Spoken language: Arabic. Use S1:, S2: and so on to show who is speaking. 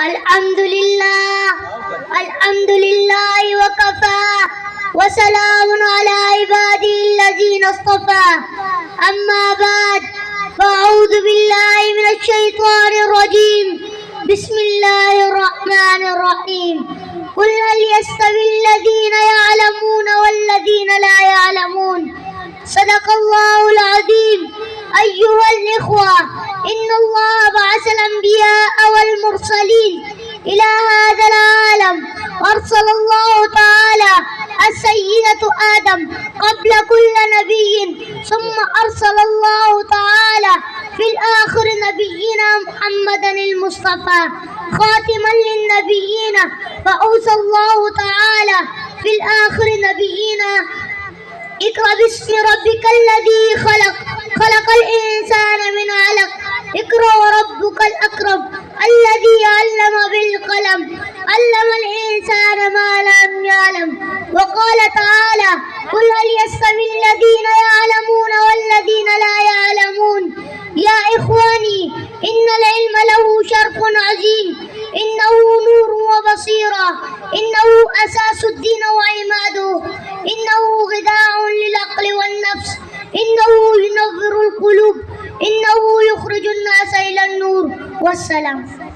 S1: الحمد لله وكفى وسلام على عباده الذين اصطفى أما بعد فأعوذ بالله من الشيطان الرجيم بسم الله الرحمن الرحيم قل هل يستوي الذين يعلمون والذين لا يعلمون صدق الله العظيم. أيها الإخوة، إن الله بعث الأنبياء والمرسلين إلى هذا العالم، أرسل الله تعالى السيدة آدم قبل كل نبي، ثم أرسل الله تعالى في الآخر نبينا محمدا المصطفى خاتما للنبيين، فأوصى الله تعالى في الآخر نبينا اقرأ باسم ربك الذي خلق الإنسان من علق اقرأ وربك الأكرم الذي علم بالقلم علم الإنسان ما لم يعلم. وقال تعالى قل هل يستوي الذين يعلمون والذين لا يعلمون. يا إخواني، إن العلم له شرف عظيم، إنه نور وبصيرة، إنه أساس الدين وعماده، إنه غذاء للعقل والنفس، إنه ينور القلوب، إنه يخرج الناس إلى النور. والسلام.